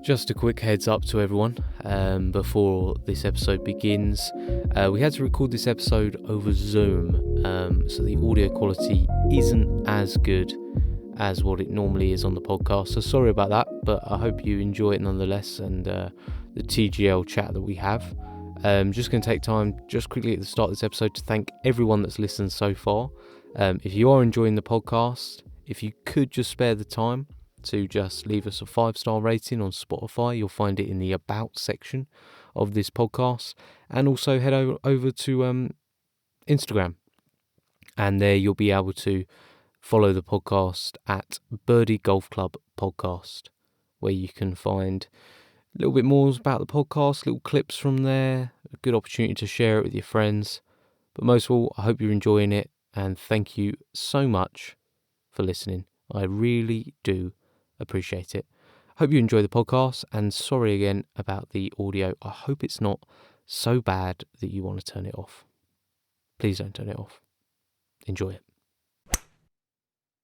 Just a quick heads up to everyone before this episode begins. We had to record this episode over Zoom, so the audio quality isn't as good as what it normally is on the podcast. So sorry about that, but I hope you enjoy it nonetheless and the TGL chat that we have. Just going to take time just quickly at the start of this episode to thank everyone that's listened so far. If you are enjoying the podcast, if you could just spare the time to just leave us a 5-star rating on Spotify. You'll find it in the About section of this podcast. And also head over to Instagram. And there you'll be able to follow the podcast at BirDie Golf Club Podcast, where you can find a little bit more about the podcast, little clips from there, a good opportunity to share it with your friends. But most of all, I hope you're enjoying it. And thank you so much for listening. I really do appreciate it. Hope you enjoy the podcast, and sorry again about the audio. I hope it's not so bad that you want to turn it off. Please don't turn it off. Enjoy it.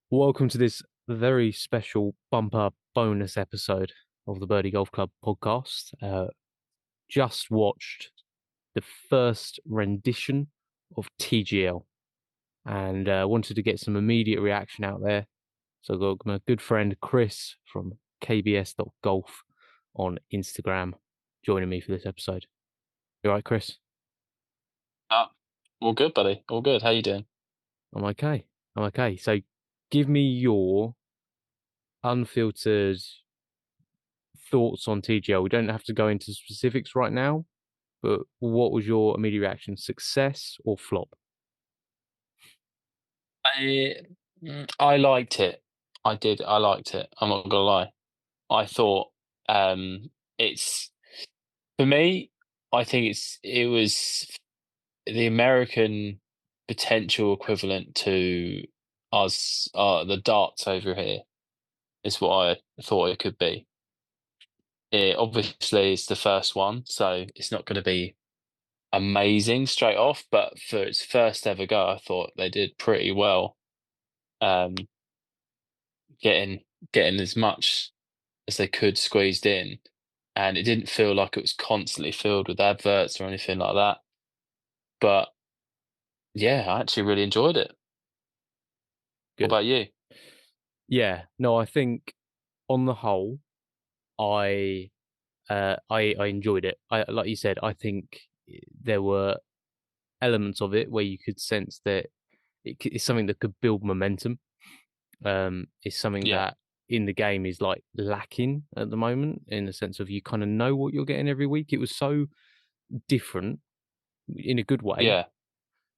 Welcome to this very special bumper bonus episode of the BirDie Golf Club podcast. Just watched the first rendition of TGL and wanted to get some immediate reaction out there. So I've got my good friend Kris from kbs.golf on Instagram joining me for this episode. You all right, Kris? All good, buddy. All good. How you doing? I'm okay. So give me your unfiltered thoughts on TGL. We don't have to go into specifics right now, but what was your immediate reaction? Success or flop? I liked it. I did. I liked it. I'm not gonna lie. I thought it's for me. I think it was the American potential equivalent to us, the darts over here. Is what I thought it could be. Obviously, it's the first one, so it's not going to be amazing straight off. But for its first ever go, I thought they did pretty well. Getting as much as they could squeezed in, and it didn't feel like it was constantly filled with adverts or anything like that. But yeah, I actually really enjoyed it. Good. What about you? Yeah, no, I think on the whole, I enjoyed it. Like you said, I think there were elements of it where you could sense that it's something that could build momentum. It's something Yeah, that in the game is like lacking at the moment, in the sense of you kind of know what you're getting every week. It was so different in a good way yeah,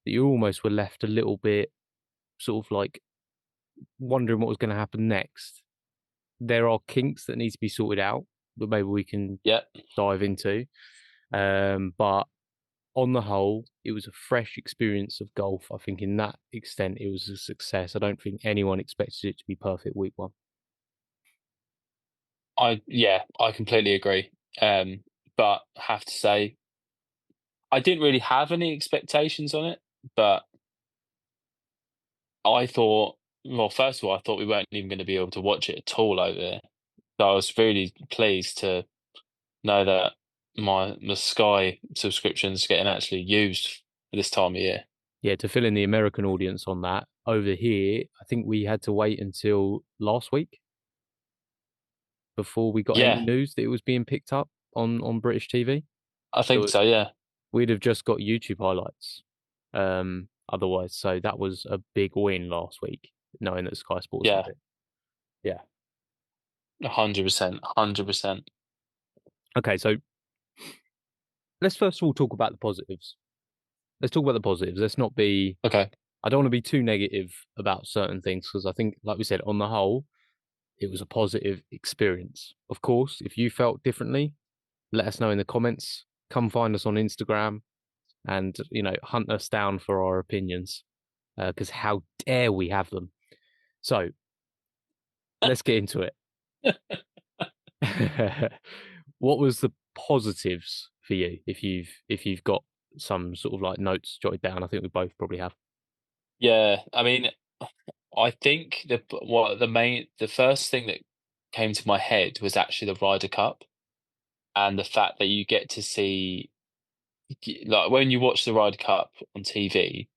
that you almost were left a little bit sort of like wondering what was going to happen next. There are kinks that need to be sorted out, but maybe we can yeah. dive into. But on the whole, it was a fresh experience of golf. I think in that extent, it was a success. I don't think anyone expected it to be perfect week one. I completely agree. But I have to say, I didn't really have any expectations on it, but I thought, well, first of all, I thought we weren't even going to be able to watch it at all over there. So I was really pleased to know that the Sky subscription's getting actually used this time of year. Yeah, to fill in the American audience on that, over here, I think we had to wait until last week before we got any Yeah, news that it was being picked up on British TV. I think So so. Yeah, we'd have just got YouTube highlights otherwise. So that was a big win last week, knowing that Sky Sports yeah, had it. Yeah. 100%, 100%. Okay, so let's first of all talk about the positives. Let's talk about the positives. Let's not be. Okay. I don't want to be too negative about certain things because I think, like we said, on the whole, it was a positive experience. Of course, if you felt differently, let us know in the comments. Come find us on Instagram and, hunt us down for our opinions because how dare we have them? So let's get into it. What was the positives for you if you've got some sort of like notes jotted down? I think we both probably have. Yeah, I mean, I think the first thing that came to my head was actually the Ryder Cup. and the fact that you get to see, like when you watch the Ryder Cup on TV,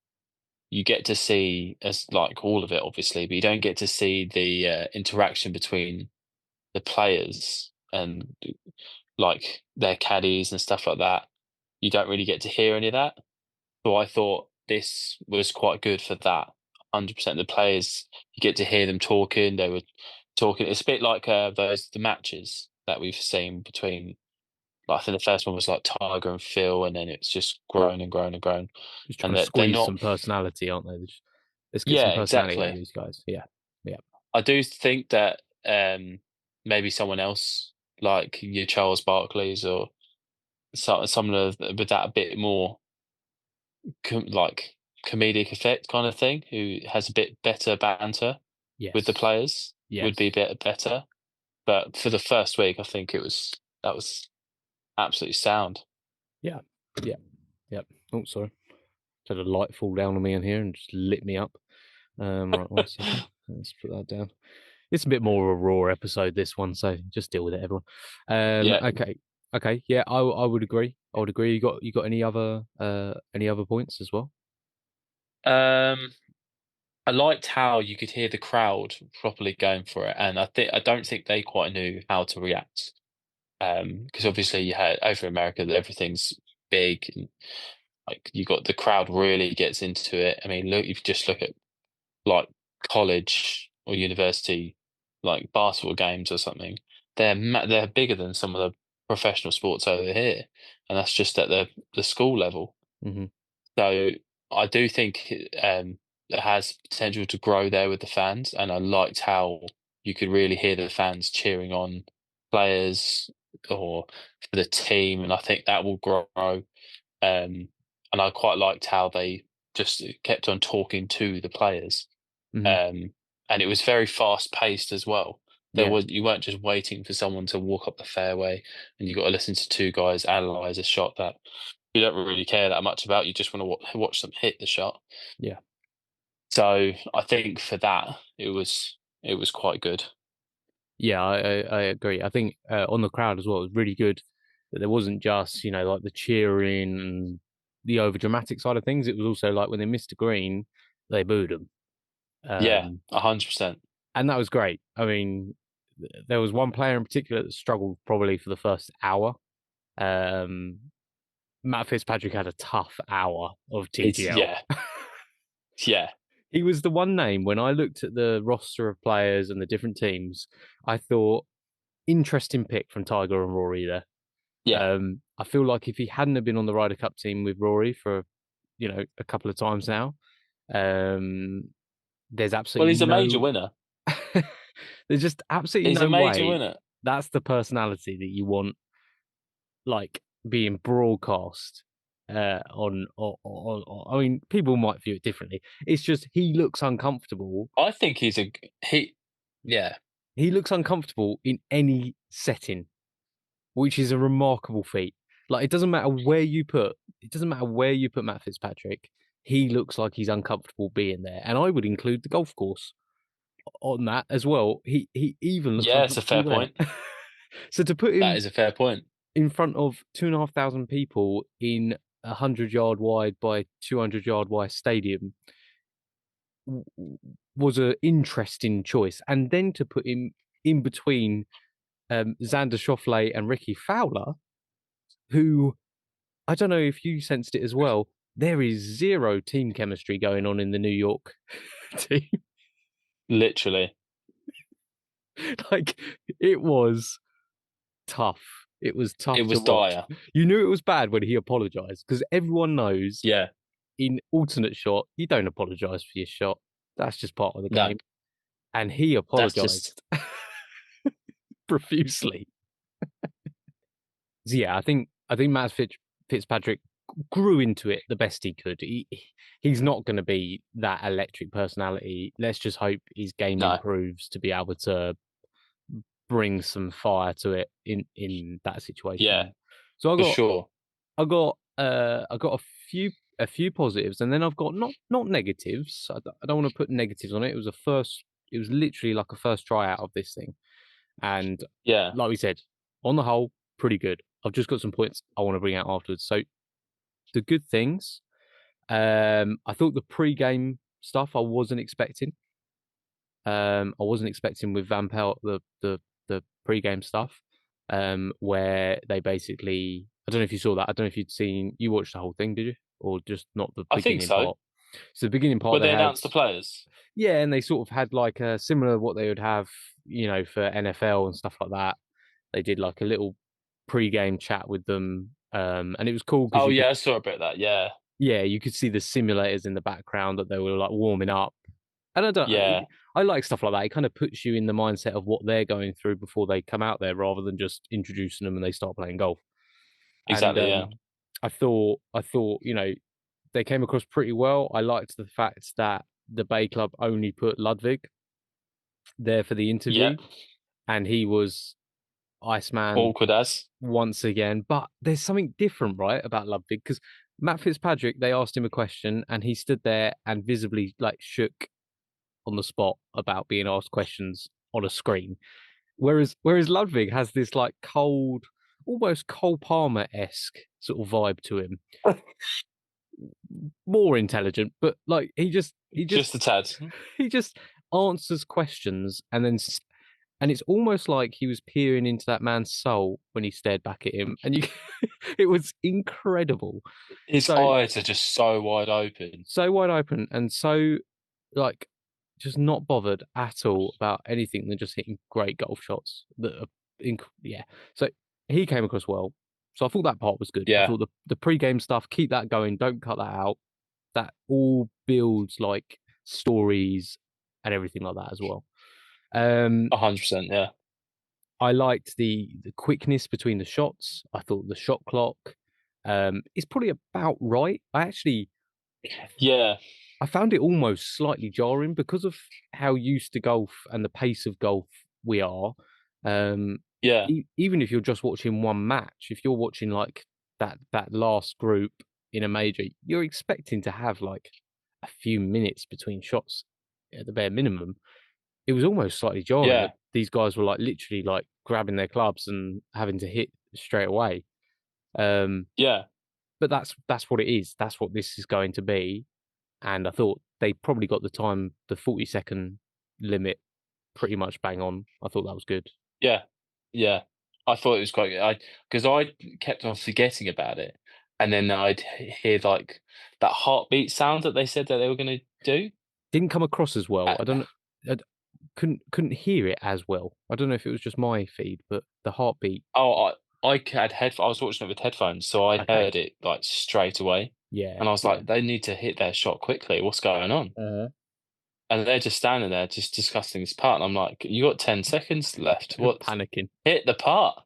you get to see as like all of it, obviously, but you don't get to see the interaction between the players and like their caddies and stuff like that. You don't really get to hear any of that. So I thought this was quite good for that. 100%. The players, you get to hear them talking. They were talking. It's a bit like the matches that we've seen between. Like, I think the first one was like Tiger and Phil, and then it's just grown and grown and grown. Just trying And to they're squeeze not. some personality, aren't they? Let's get some Yeah, personality out of exactly. these guys. Yeah, yeah, I do think that maybe someone else like your Charles Barkley's or someone with that a bit more like comedic effect kind of thing, who has a bit better banter with the yes, players, would be a yes, bit better. But for the first week, I think that was absolutely sound. yeah, yeah, yeah. Oh, sorry. Just had a light fall down on me in here and just lit me up. Right, 1 second. Let's put that down. It's a bit more of a raw episode, this one, so just deal with it, everyone. Yeah. Okay, okay, yeah, I would agree. I would agree. You got any other points as well? Um, I liked how you could hear the crowd properly going for it, and I don't think they quite knew how to react. Because obviously you had over in America that everything's big and like you got the crowd really gets into it. I mean, look, if you just look at like college or university, like basketball games or something, they're bigger than some of the professional sports over here, and that's just at the school level. Hmm. So I do think it has potential to grow there with the fans, and I liked how you could really hear the fans cheering on players or for the team, and I think that will grow. And I quite liked how they just kept on talking to the players, Hmm. um, and it was very fast paced as well. Yeah, You weren't just waiting for someone to walk up the fairway, and you got to listen to two guys analyze a shot that you don't really care that much about. You just want to watch them hit the shot. yeah. So I think for that, it was quite good. Yeah, I agree. I think on the crowd as well, it was really good that there wasn't just, like the cheering and the over dramatic side of things. It was also like when they missed a green, they booed them. Yeah, Um, 100%. and that was great. I mean, there was one player in particular that struggled probably for the first hour. Um, Matt Fitzpatrick had a tough hour of It's TGL. yeah, He was the one name when I looked at the roster of players and the different teams, I thought, interesting pick from Tiger and Rory there. yeah. I feel like if he hadn't have been on the Ryder Cup team with Rory for, a couple of times now, um, there's Well, absolutely he's a major no, winner. there's just absolutely He's a no major way winner. that's the personality that you want, like being broadcast I mean, people might view it differently. It's just he looks uncomfortable. I think he. Yeah, He looks uncomfortable in any setting, which is a remarkable feat. Like it doesn't matter where you put Matt Fitzpatrick, he looks like he's uncomfortable being there. And I would include the golf course on that as well. He even looks yeah. It's a fair uncomfortable there. point. So to put That him is a fair point. in front of 2,500 people in 100-yard wide by 200-yard wide stadium was an interesting choice. And then to put him in between Xander Schauffele and Ricky Fowler, who I don't know if you sensed it as well. There is zero team chemistry going on in the New York team. Literally, Like it was tough. It was it tough to was watch. dire. You knew it was bad when he apologized because everyone knows Yeah. in alternate shot you don't apologize for your shot. That's just part of the No, game. And he that's just apologized profusely. So yeah, I think Fitzpatrick grew into it the best he could. He's not going to be that electric personality. Let's just hope his game no. improves to be able to bring some fire to it in that situation Yeah, there. So for sure. I got a few positives, and then I've got not negatives. I don't want to put negatives on it. It was literally like a first try out of this thing, and Yeah, like we said, on the whole, pretty good. I've just got some points I want to bring out afterwards. So the good things, I thought the pre-game stuff I wasn't expecting. I wasn't expecting with Van Pelt the pre-game stuff, where they basically, I don't know if you saw that. I don't know if you watched the whole thing, did you? Or just not the I think beginning so. part? So the beginning part But they they had, announced the players. yeah, and they sort of had like a similar what they would have, for NFL and stuff like that. They did like a little pre-game chat with them, and it was cool because Oh you could, yeah, I saw a bit of that. Yeah, yeah, you could see the simulators in the background that they were like warming up. And yeah, I like stuff like that. It kind of puts you in the mindset of what they're going through before they come out there, rather than just introducing them and they start playing golf. And exactly. Yeah, I thought, they came across pretty well. I liked the fact that the Bay Club only put Ludwig there for the yeah. interview, and he was Iceman Awkward as. once again. But there's something different, right, about Ludwig, because Matt Fitzpatrick, they asked him a question and he stood there and visibly like shook on the spot about being asked questions on a screen. Whereas Ludwig has this like cold, almost Cole Palmer esque sort of vibe to him. More intelligent, but like he just Just a tad. he just answers questions and it's almost like he was peering into that man's soul when he stared back at him, and you it was incredible. His So eyes are just so wide open. so wide open and so like just not bothered at all about anything than just hitting great golf shots that are yeah. So he came across well. So I thought that part was good. I Yeah, thought the pre-game stuff, keep that going, don't cut that out. That all builds like stories and everything like that as well. Um 100%. Yeah, I liked the quickness between the shots. I thought the shot clock is probably about right. yeah, I found it almost slightly jarring because of how used to golf and the pace of golf we are. Um, yeah, Even if you're just watching one match, if you're watching like that last group in a major, you're expecting to have like a few minutes between shots at the bare minimum. It was almost slightly jarring yeah, that these guys were like literally like grabbing their clubs and having to hit straight away. Um, yeah, but that's what it is. That's what this is going to be. And I thought they probably got the 40-second limit pretty much bang on. I thought that was good. yeah, yeah. I thought it was quite good. Because I kept on forgetting about it, and then I'd hear like that heartbeat sound that they said that they were going to do. Didn't come across as well. Uh, I couldn't hear it as well. I don't know if it was just my feed, but the heartbeat. oh, I had I was watching it with headphones, so I Okay, heard it like straight away, yeah, and I was yeah. like, they need to hit their shot quickly. What's going on? Uh, And they're just standing there, just discussing this part. And I'm like, you got 10 seconds left. What? Panicking. Hit the part.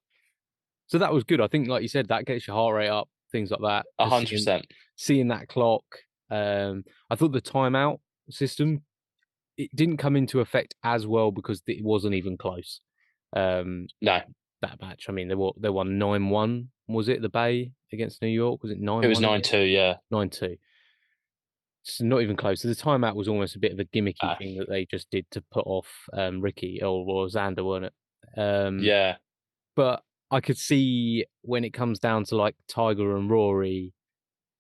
So that was good. I think, like you said, that gets your heart rate up, things like that. A Just hundred percent. seeing that clock. I thought the timeout system it didn't come into effect as well because it wasn't even close. Um, No, that match. I mean, they won 9-1. Was it the Bay against New York? Was it it was 9-1 in the end? 9-2. Yeah. 9-2. It's not even close. So the timeout was almost a bit of a gimmicky Uh, thing that they just did to put off Ricky or Xander, weren't it? yeah. But I could see when it comes down to like Tiger and Rory,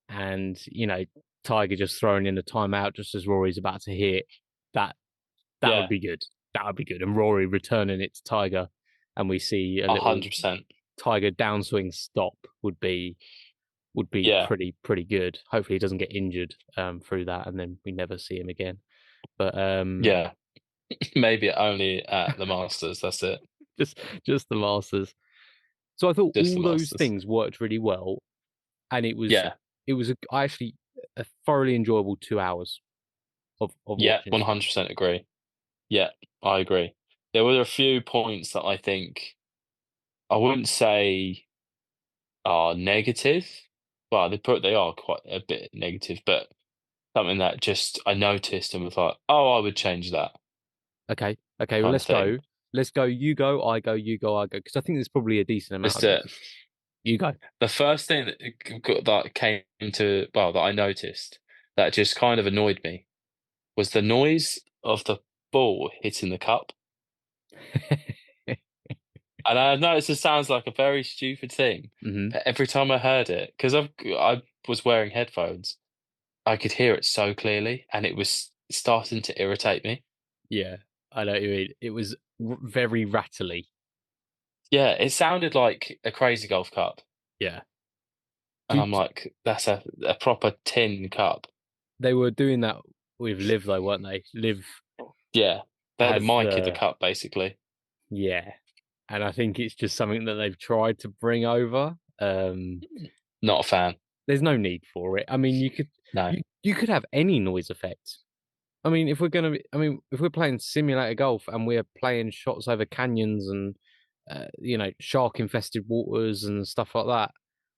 and Tiger just throwing in a timeout just as Rory's about to hit that that would Yeah. be good. That would be good. And Rory returning it to Tiger, and we see a A little 100%. Tiger downswing stop would be Yeah. pretty good. Hopefully he doesn't get injured through that, and then we never see him again. But Yeah. Maybe only at the Masters. That's it. just just the Masters. So I thought Just the all those Masters. things worked really well, and Yeah. it was actually a thoroughly enjoyable 2 hours of Yeah. watching stuff. 100% agree. Yeah. I agree. There were a few points that I think I wouldn't say are negative. Well, they are quite a bit negative, but something that just I noticed and was like, "Oh, I would change that," Okay. Well, kind of let's thing. go. Let's go. You go. I go. You go. I go. Because I think there's probably a decent amount Let's of do it. difference. You go. The first thing that came to well that I noticed that just kind of annoyed me was the noise of the ball hitting the cup. And I noticed it sounds like a very stupid thing, Hmm. but every time I heard it, because I was wearing headphones, I could hear it so clearly, and it was starting to irritate me. Yeah, I know what you mean. It was very rattly. Yeah, it sounded like a crazy golf cup, Yeah. and I'm like, that's a proper tin cup. They were doing that with Liv though, weren't they? Liv Yeah, they had a has mic in the the cup basically. yeah, and I think it's just something that they've tried to bring over. Not a fan. There's no need for it. I mean, No. you could have any noise effect. I mean, if we're playing simulator golf and we're playing shots over canyons and shark infested waters and stuff like that,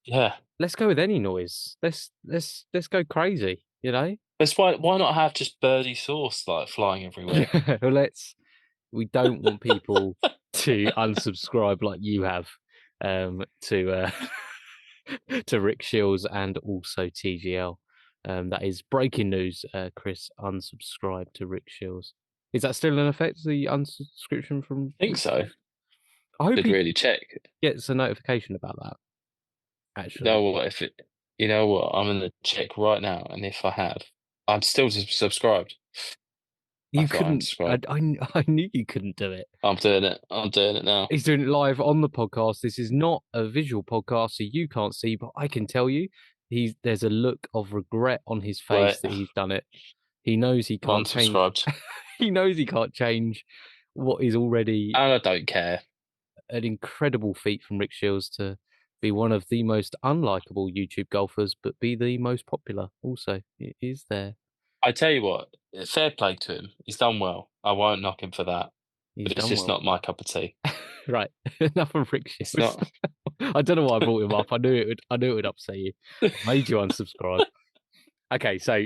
Yeah. let's go with any noise. Let's go crazy. You know, That's why not have just birdie sauce like flying everywhere? well, let's. We don't want people to unsubscribe like you have to to Rick Shields and also TGL. That is breaking news. Kris unsubscribed to Rick Shields. Is that still in effect? The unsubscription from I think Rick so. Shields? I hope Should he really check. gets a notification about that. You Actually, know what? You know what? I'm gonna check right now, and if I have, I'm still subscribed. I you thought I couldn't. unsubscribed. I knew you couldn't do it. I'm doing it. I'm doing it now. He's doing it live on the podcast. This is not a visual podcast, so you can't see, but I can tell you, there's a look of regret on his face Wait, that he's done it. He knows he can't change. unsubscribed, He knows he can't change what is already and I don't care. an incredible feat from Rick Shields to be one of the most unlikable YouTube golfers, but be the most popular. Also, it is there. I tell you what, fair play to him. He's done well. I won't knock him for that. He's But it's done just well. not my cup of tea. Right, enough of Rick It's Shields. not. I don't know why I brought him up. I knew it would. I knew it would upset you. Made you unsubscribe. Okay, so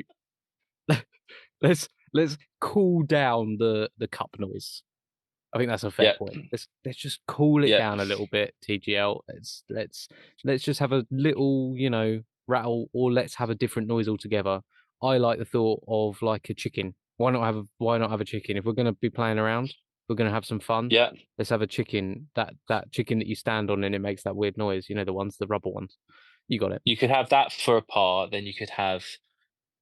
let's cool down the cup noise. I think that's a fair Yep. point. Let's just cool it Yep. down a little bit, TGL. Let's just have a little, rattle, or let's have a different noise altogether. I like the thought of like a chicken. Why not have a chicken? If we're gonna be playing around, we're gonna have some fun. Yep. Let's have a chicken. That chicken that you stand on and it makes that weird noise. You know, the rubber ones. You got it. You could have that for a par. Then you could have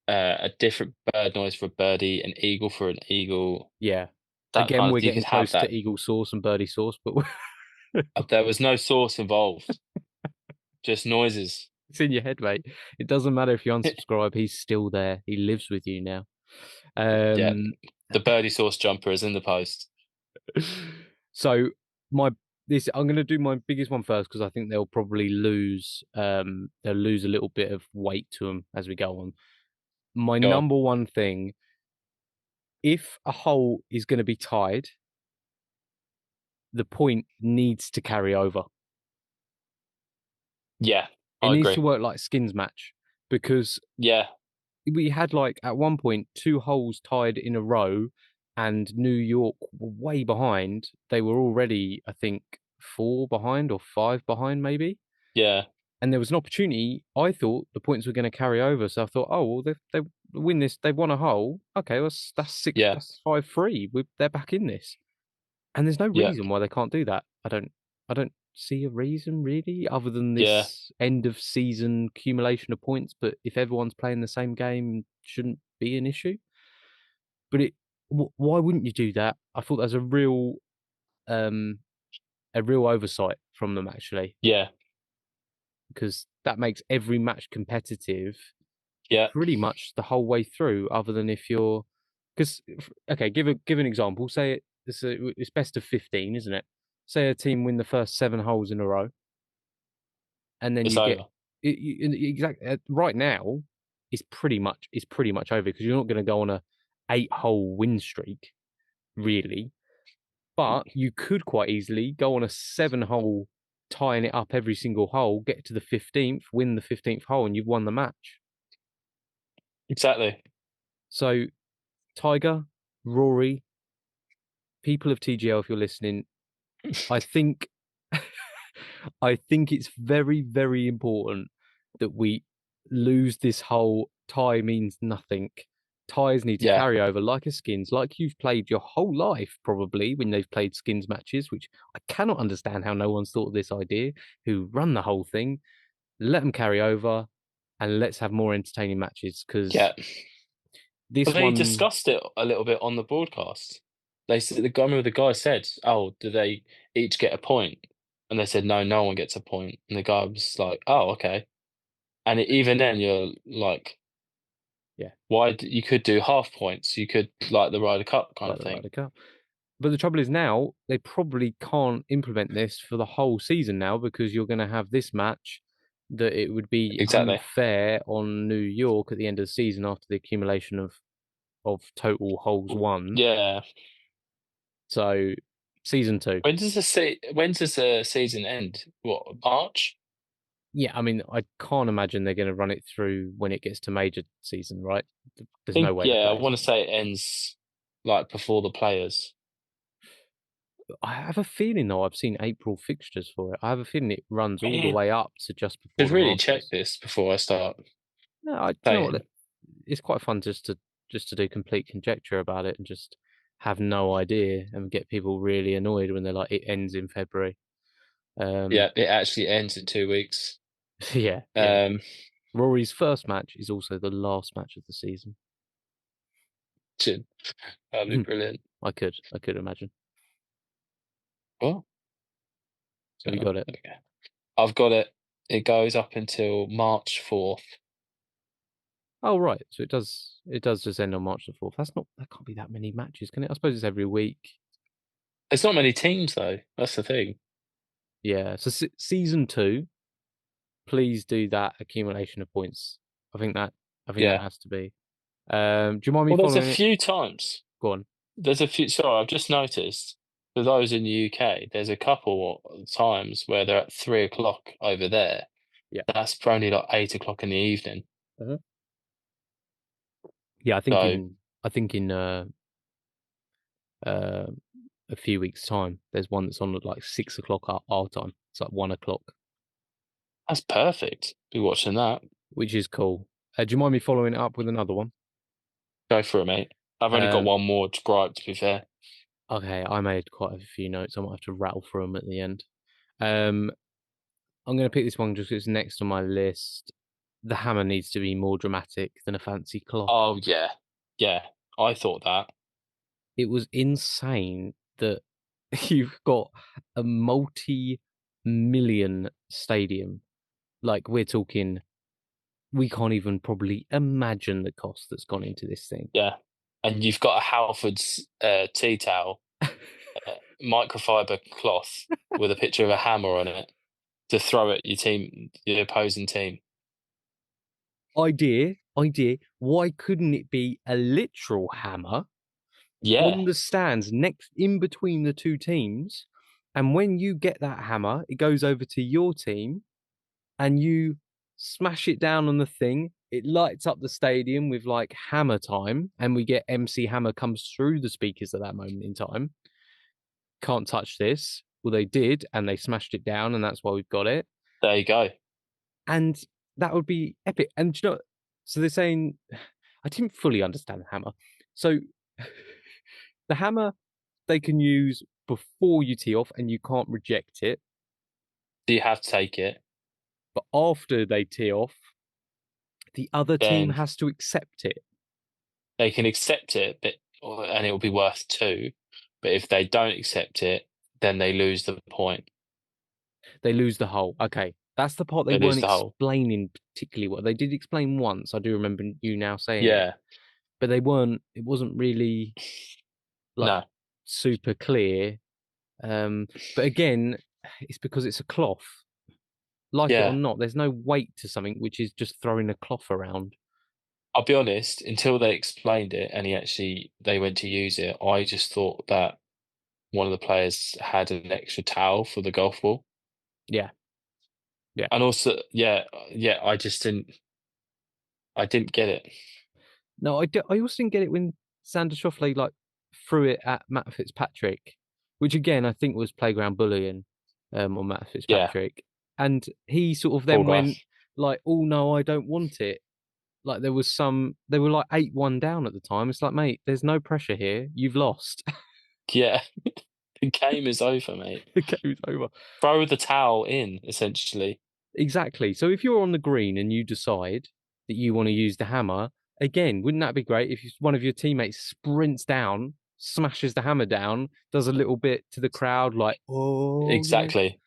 a different bird noise for a birdie, an eagle for an eagle. Yeah. That Again, kind we're of. You getting could have close to that. eagle sauce and birdie sauce, but There was no sauce involved. Just noises. it's in your head, mate. It doesn't matter if you unsubscribe; he's still there. He lives with you now. Yeah. Um, The birdie sauce jumper is in the post. so my I'm going to do my biggest one first because I think they'll probably lose. They'll lose a little bit of weight to them as we go on. My Go on. number one thing: if a hole is going to be tied, the point needs to carry over. Yeah, It I needs to agree. work like skins match because Yeah, we had like at one point two holes tied in a row and New York were way behind. They were already, I think, four behind or five behind, maybe. yeah, And there was an opportunity. I thought the points were going to carry over, so I thought, oh well, they win this. They've won a hole. Okay, that's six. yeah, That's 5-3. They're back in this, and there's no yeah, reason why they can't do that. I don't see a reason really, other than yeah. this end of season accumulation of points. But if everyone's playing the same game, shouldn't be an issue. But why wouldn't you do that? I thought that was um, a real oversight from them actually, Yeah, because that makes every match competitive yeah. pretty much the whole way through. Other than if you're, because okay, give an example. Say it's best of 15, isn't it? Say a team win the first seven holes in a row, and then It's you get over. exactly right now. It's pretty much over because you're not going to go on a 8-hole win streak, really. But you could quite easily go on a 7-hole, tying it up every single hole, get to the 15th, win the 15th hole, and you've won the match. Exactly. So, Tiger, Rory, people of TGL, if you're listening, I think I think it's very, very important that we lose this whole tie means nothing Tyres need to Yeah, carry over like a skins, like you've played your whole life, probably, when they've played skins matches, which I cannot understand how no one's thought of this idea, who run the whole thing. Let them carry over and let's have more entertaining matches because yeah. this But they one, discussed it a little bit on the broadcast. They said the guy, I remember the guy said, "Oh, do they each get a point?" And they said, "No, no one gets a point." And the guy was like, "Oh, okay." And even then, you're like, yeah, you could do half points. You could like the Ryder Cup kind like of the thing. Ryder Cup. But the trouble is now they probably can't implement this for the whole season now because you're going to have this match that it would be Exactly. unfair on New York at the end of the season after the accumulation of total holes won. Yeah. So season two. When does the season end? What, March? Yeah, I mean, I can't imagine they're going to run it through when it gets to major season, right? There's no way the I players want will to do say it ends like before the players. that. I have a feeling though, I've seen April fixtures for it. I have a feeling it runs all the Man, way up to just before should the really check Masters. this before I start No, do you know what? saying. It's quite fun just to do complete conjecture about it and just have no idea and get people really annoyed when they're like it ends in February. Um, Yeah, it actually ends in 2 weeks. yeah, yeah. Um, Rory's first match is also the last match of the season. that'd be brilliant. I could imagine. Well, Have you got it? okay. I've got it. It goes up until March 4th. Oh right, so it does just end on March the 4th. That can't be that many matches, can it? I suppose it's every week. There's not many teams though. That's the thing. Yeah. So season two, please do that accumulation of points. I think that I think that Yeah. has to be. Do you mind me Well, there's a following it? few times. Go on. There's a few. Sorry, I've just noticed for those in the UK, there's a couple of times where they're at 3 o'clock over there. Yeah. That's for only like 8 o'clock in the evening. Mhm. Yeah, So I think in uh a few weeks' time, there's one that's on at like 6 o'clock our time. It's like 1 o'clock, that's perfect. Be watching that. which is cool. Do you mind me following it up with another one? Go for it, mate. I've only got Um, one more to gripe, to be fair. okay, I made quite a few notes. I might have to rattle through them at the end. Um, I'm going to pick this one just 'cause it's next on my list. The hammer needs to be more dramatic than a fancy cloth. Oh yeah, yeah. I thought that. It was insane that you've got a multi-million stadium. Like we're talking, we can't even probably imagine the cost that's gone into this thing. Yeah, and you've got a Halford's tea towel, microfiber cloth with a picture of a hammer on it to throw at your opposing team. Idea. Why couldn't it be a literal hammer Yeah, on the stands next in between the two teams? And when you get that hammer, it goes over to your team and you smash it down on the thing. It lights up the stadium with like hammer time, and we get MC Hammer comes through the speakers at that moment in time. Can't touch this. Well, they did, and they smashed it down, and that's why we've got it. there you go. And that would be epic. And you know, so they're saying, I didn't fully understand the hammer. So the hammer they can use before you tee off, and you can't reject it. So you have to take it. But after they tee off, the other team Then has to accept it. they can accept it, and it will be worth two. But if they don't accept it, then they lose the point. They lose the hole. Okay, that's the part they They lose weren't the whole. explaining particularly well. They did explain once. I do remember you now saying it, Yeah. but they weren't. It wasn't really like No. super clear. But again, it's because it's a cloth. Like it or Yeah. not, there's no weight to something which is just throwing a cloth around. I'll be honest, until they explained it and they went to use it, I just thought that one of the players had an extra towel for the golf ball. Yeah, yeah. And also, yeah, I didn't get it. No, I also didn't get it when Sander Schauffele like threw it at Matt Fitzpatrick, which again I think was playground bullying on Matt Yeah, Fitzpatrick, and he sort of poor then guy. went like, "Oh no, I don't want it." Like there was they were like 8-1 down at the time. It's like, mate, there's no pressure here. You've lost. Yeah, the game is over, mate. The game's over. Throw the towel in, essentially. Exactly. So if you're on the green and you decide that you want to use the hammer, again, wouldn't that be great if one of your teammates sprints down, smashes the hammer down, does a little bit to the crowd, like, oh, yeah. Exactly.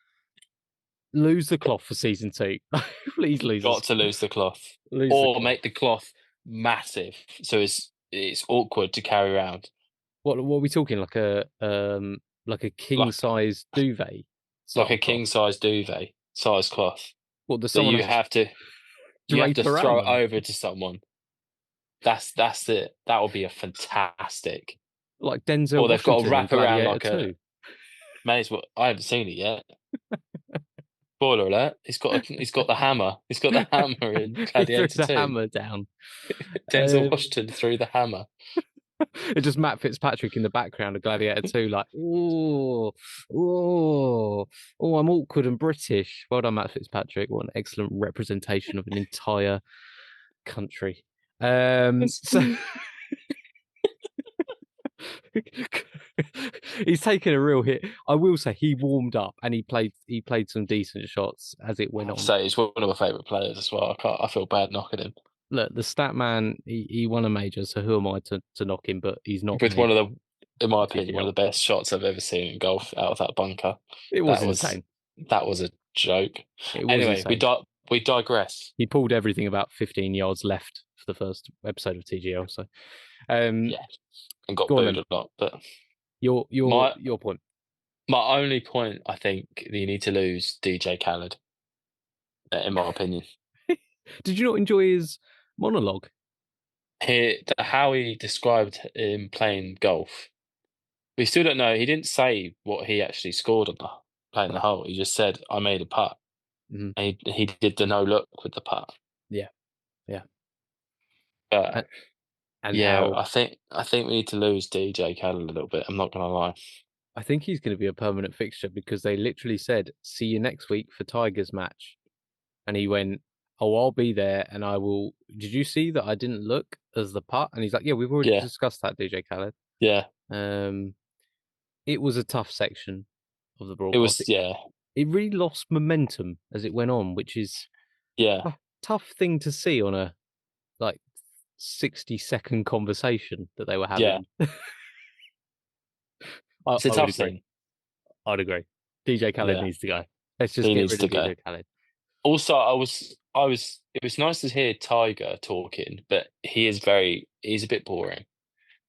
Lose the cloth for season 2. Please lose Got us. to lose the cloth, Lose the or cloth. make the cloth massive, so it's awkward to carry around. What are we talking? Like a king Like size duvet like style a cloth. king size duvet size cloth What does that someone have to you have drape to around throw it them? over to someone. That's it. That would be a fantastic. Like Denzel Or they've got to Washington in wrap around Gladiator like a. 2. May as well. I haven't seen it yet. Spoiler alert! He's got the hammer. He's got the hammer in He threw Gladiator the 2. hammer down. Denzel Washington threw the hammer. It's just Matt Fitzpatrick in the background of Gladiator 2, like, oh, oh, oh, I'm awkward and British. Well done, Matt Fitzpatrick. What an excellent representation of an entire country. So he's taken a real hit. I will say he warmed up and he played some decent shots as it I went have to on. say he's one of my favourite players as well. I feel bad knocking him Look, the stat man, he won a major, so who am I to knock him? But he's not with made one of the, in my opinion, one TGL. of the best shots I've ever seen in golf out of that bunker. It was That was insane. that was a joke. It was Anyway, insane. we digress. He pulled everything about 15 yards left for the first episode of TGL. So, Yeah, and got go on booed then. a lot. But Your my your point. my only point, I think that you need to lose DJ Khaled, in my opinion. Did you not enjoy his monologue? How he described him playing golf. We still don't know. He didn't say what he actually scored on playing the No. hole. He just said, "I made a putt." Mhm. And he did the no look with the putt. Yeah, yeah, But and yeah, how I think we need to lose DJ Khaled a little bit. I'm not gonna lie. I think he's going to be a permanent fixture because they literally said, "See you next week for Tigers match," and he went, "Oh, I'll be there, and I will." Did you see that I didn't look as the putt? And he's like, "Yeah, we've already Yeah, discussed that, DJ Khaled." yeah. Um, it was a tough section of the It broadcast. was yeah, It really lost momentum as it went on, which is yeah, a tough thing to see on a like 60-second conversation that they were yeah. having. I, It's a I would tough agree. thing. I'd agree. DJ Khaled Yeah, needs to go. Let's just he get needs rid of to go. DJ Khaled. Also, I was. It was nice to hear Tiger talking, but he's a bit boring.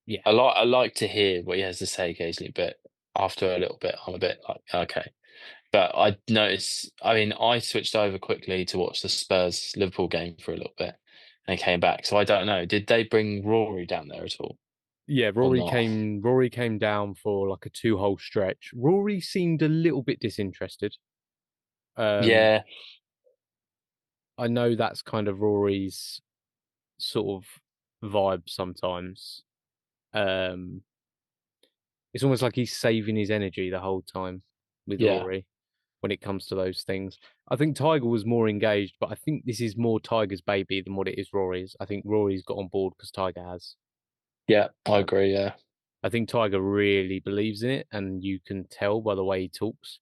Yeah. I like to hear what he has to say occasionally, but after a little bit, I'm a bit like, okay. But I noticed, I mean, I switched over quickly to watch the Spurs Liverpool game for a little bit and came back. So I don't know. Did they bring Rory down there at all Yeah, or Rory not? came Rory came down for like a 2 hole stretch. Rory seemed a little bit disinterested. Um, Yeah, I know that's kind of Rory's sort of vibe sometimes. Um, it's almost like he's saving his energy the whole time with yeah, Rory when it comes to those things. I think Tiger was more engaged, but I think this is more Tiger's baby than what it is Rory's. I think Rory's got on board because Tiger has. yeah, I Um, agree. Yeah, I think Tiger really believes in it, and you can tell by the way he talks.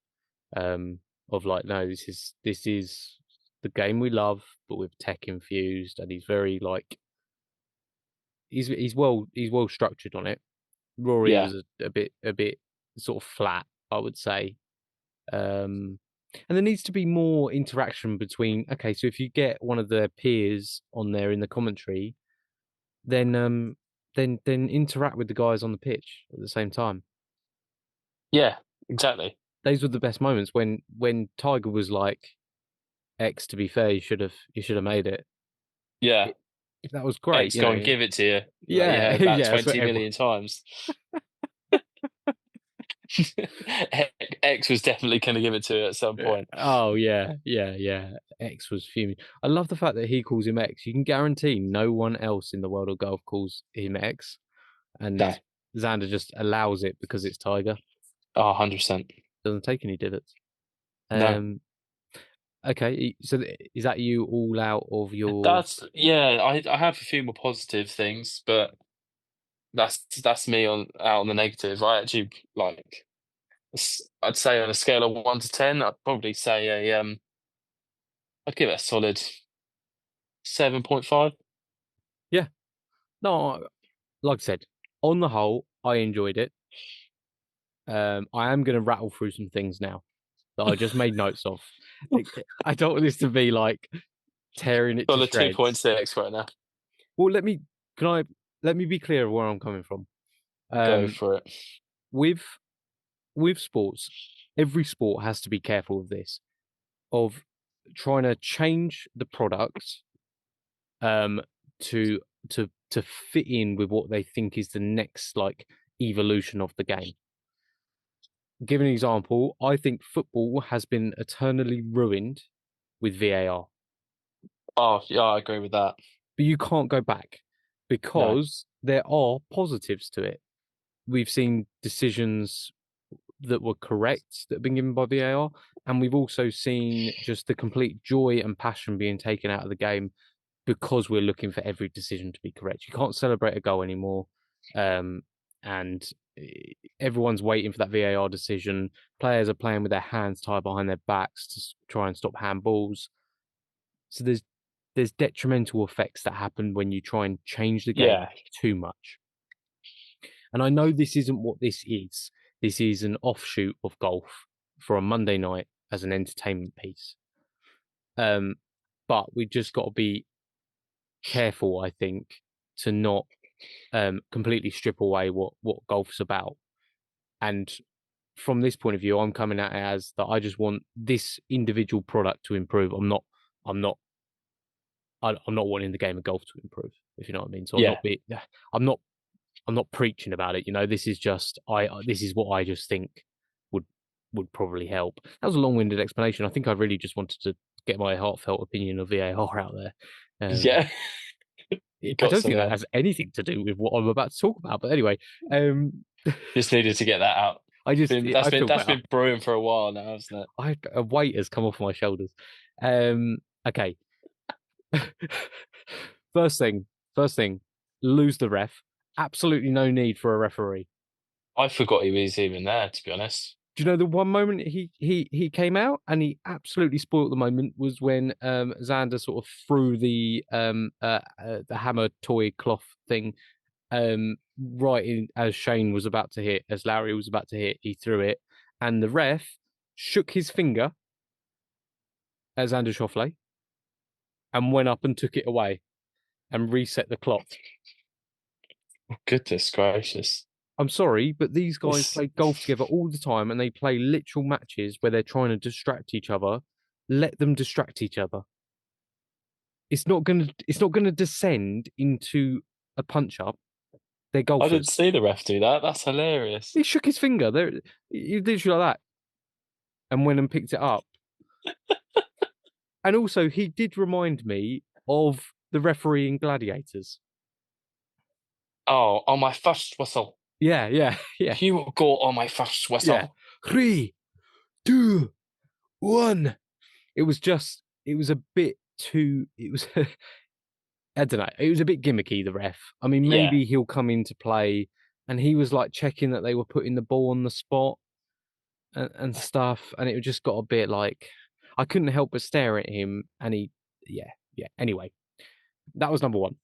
Of like, no, this is the game we love, but with tech infused, and he's very like he's well structured on it. Rory yeah, was a bit sort of flat, I would say. And there needs to be more interaction between. Okay, so if you get one of their peers on there in the commentary, then interact with the guys on the pitch at the same time. yeah, exactly. Those were the best moments when Tiger was like, "X, to be fair, you should have made it." Yeah, it that was great, X go and give it to you. Like, Yeah, yeah, about yeah, that's what 20 everyone. million times. X was definitely going to give it to you at some point. Oh yeah, yeah, yeah. X was fuming. I love the fact that he calls him X. You can guarantee no one else in the world of golf calls him X, No, and Xander just allows it because it's Tiger. oh, 100%. Doesn't take any divots. No. Um, Okay, so is that you all out of your? I have a few more positive things, but that's me on out on the negative. I actually like I'd say on a scale of 1 to 10, I'd probably say I'd give it a solid 7.5. Yeah, no, like I said, on the whole, I enjoyed it. I am going to rattle through some things now that I just made notes of. I don't want this to be like tearing it to Solid two point shreds. six right now. Well, can I let me be clear of where I'm coming from. Go Um, for it. with sports, every sport has to be careful of this, of trying to change the product um to to fit in with what they think is the next like evolution of the game. Give an example, I think football has been eternally ruined with VAR, Oh yeah, I agree with that. but you can't go back No. because there are positives to it. We've seen decisions that were correct that have been given by VAR, and we've also seen just the complete joy and passion being taken out of the game because we're looking for every decision to be correct. You can't celebrate a goal anymore, and everyone's waiting for that VAR decision. Players are playing with their hands tied behind their backs to try and stop handballs. So there's detrimental effects that happen when you try and change the game Yeah. too much. And I know this isn't what this is. This is an offshoot of golf for a Monday night as an entertainment piece. Um, but we just got to be careful, I think, to not completely strip away what golf's about. And from this point of view, I'm coming at it as that I just want this individual product to improve. I'm not I'm not wanting the game of golf to improve, if you know what I mean. So Yeah. I'm not I'm not preaching about it. You know, this is just this is what I just think would probably help. That was a long-winded explanation. I think I really just wanted to get my heartfelt opinion of VAR out there. Um, Yeah. You I got don't think that somewhere. has anything to do with what I'm about to talk about. But anyway, um, Just needed to get that out. I feel That's better. been brewing for a while now, hasn't it? A weight has come off my shoulders. Okay. first thing, first thing, lose the ref. Absolutely no need for a referee. I forgot he was even there, to be honest. Do you know the one moment he came out and he absolutely spoilt the moment was when Xander sort of threw the hammer toy cloth thing right in as Shane was about to hit, as Larry was about to hit, he threw it, and the ref shook his finger at Xander Schauffele and went up and took it away and reset the clock. Goodness gracious. I'm sorry, but these guys It's, play golf together all the time and they play literal matches where they're trying to distract each other. Let them distract each other. It's not gonna descend into a punch up. They're I didn't golfers. see the ref do that. That's hilarious. He shook his finger. There, he literally like that, and went and picked it up. And also, he did remind me of the referee in Gladiators. Oh, on my first whistle. Yeah, yeah, yeah, You will go on my first yeah. whistle. 3, 2, 1. It was a bit too. It was. I don't know. It was a bit gimmicky. The ref. I mean, Yeah. maybe he'll come into play, and he was like checking that they were putting the ball on the spot and stuff, and it just got a bit like I couldn't help but stare at him, and yeah, yeah. Anyway, that was number one.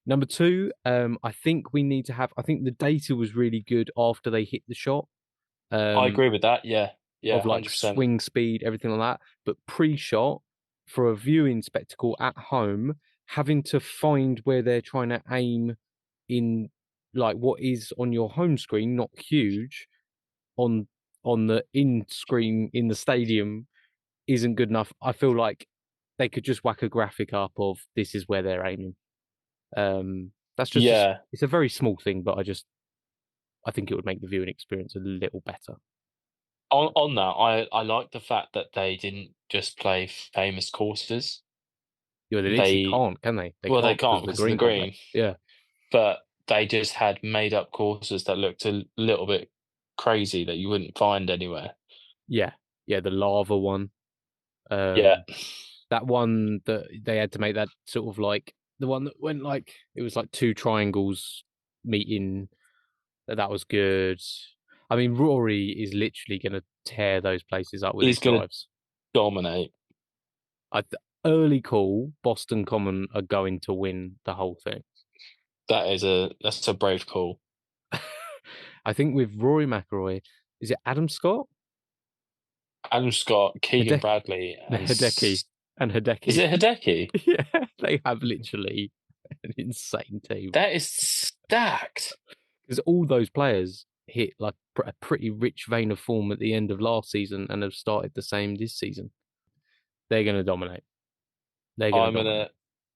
Number two, I think we need to have. I think the data was really good after they hit the shot, I um, agree with that. Yeah. Yeah, of like 100%. swing speed, everything like that. But pre-shot, for a viewing spectacle at home, having to find where they're trying to aim in like what is on your home screen, not huge, on the in screen in the stadium isn't good enough. I feel like they could just whack a graphic up of this is where they're aiming. That's just Yeah. it's a very small thing, but I think it would make the viewing experience a little better. On that, I like the fact that they didn't just play famous courses. You know, they literally They can't, can they? They Well, they can't because can't of the because of the green, can't they? green, Yeah, but they just had made up courses that looked a little bit crazy that you wouldn't find anywhere. yeah, yeah. The lava one. Yeah. That one that they had to make that sort of like the one that went like it was like two triangles meeting. That was good. I mean, Rory is literally going to tear those places up with He's his going to drives. dominate. Early call, Boston Common are going to win the whole thing. That's a brave call. I think with Rory McIlroy, is it Adam Scott? Adam Scott, Keegan Hideki, Bradley, Hideki, and is Hideki. it Hideki? Yeah, they have literally an insane team. That is stacked. Because all those players hit like a pretty rich vein of form at the end of last season and have started the same this season. They're going to dominate. They're going to I'm dominate. gonna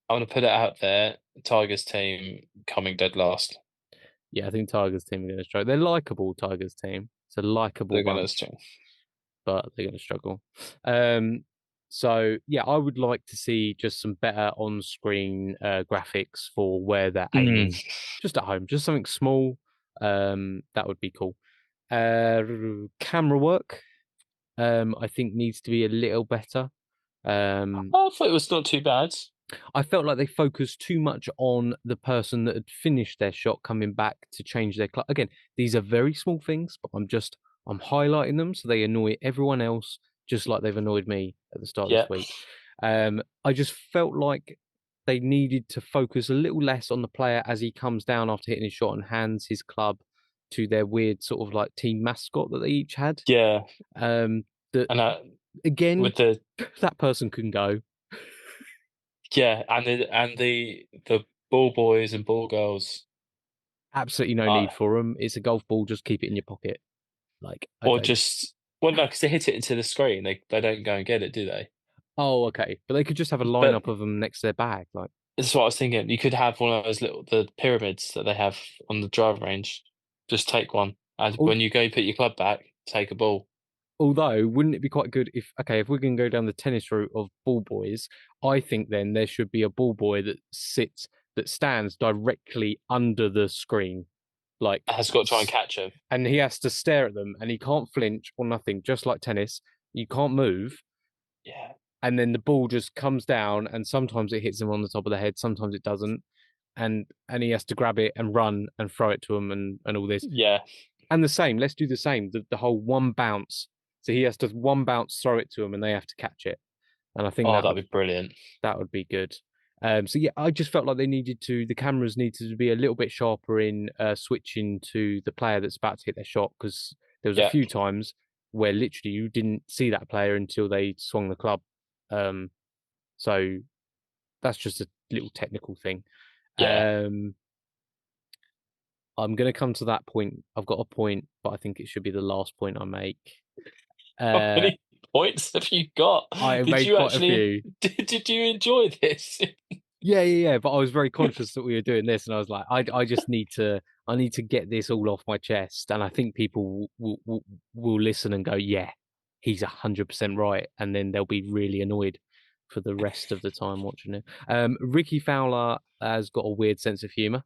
I'm gonna put it out there. Tigers team coming dead last. Yeah, I think Tigers team are going to struggle. They're likable, Tigers team. It's a likable They're gonna bunch, but they're going to struggle. So yeah, I would like to see just some better on-screen graphics for where they're aiming, just at home, just something small. That would be cool. Camera work, I think needs to be a little better. I thought it was not too bad. I felt like they focused too much on the person that had finished their shot coming back to change their club. Again, these are very small things, but I'm highlighting them so they annoy everyone else, just like they've annoyed me at the start of Yeah, this week. I just felt like they needed to focus a little less on the player as he comes down after hitting his shot and hands his club to their weird sort of like team mascot that they each had. yeah, That and again, with the that person can go. yeah, and the ball boys and ball girls, Absolutely no uh, need for them. It's a golf ball. Just keep it in your pocket. Like, or okay. just well, no, because they hit it into the screen. They don't go and get it, do they? Oh, okay. But they could just have a But lineup of them next to their bag. Like, this is what I was thinking. You could have one of those the pyramids that they have on the driving range. Just take one, and al- when you go put your club back, take a ball. although, wouldn't it be quite good if, okay, if we're going to go down the tennis route of ball boys, I think then there should be a ball boy that stands directly under the screen. Like, Has got to try and catch him. and he has to stare at them and he can't flinch or nothing, just like tennis. You can't move. Yeah, And then the ball just comes down and sometimes it hits him on the top of the head, sometimes it doesn't. And he has to grab it and run and throw it to him and all this. yeah. And the same, let's do the same. The whole one bounce. So he has to one bounce, throw it to him, and they have to catch it. And I think Oh, that'd be brilliant. that would be good. So yeah, I just felt like the cameras needed to be a little bit sharper in switching to the player that's about to hit their shot because there was a Yeah, few times where literally you didn't see that player until they swung the club. Um, so that's just a little technical thing. yeah. Um, I'm going to come to that point. I've got a point, but I think it should be the last point I make. How Uh, many points have you got? I Did made you quite a actually few. did you enjoy this? Yeah. But I was very conscious that we were doing this, and I was like, I just I need to get this all off my chest. And I think people will listen and go, yeah, he's 100% right, and then they'll be really annoyed for the rest of the time watching it. Ricky Fowler has got a weird sense of humor.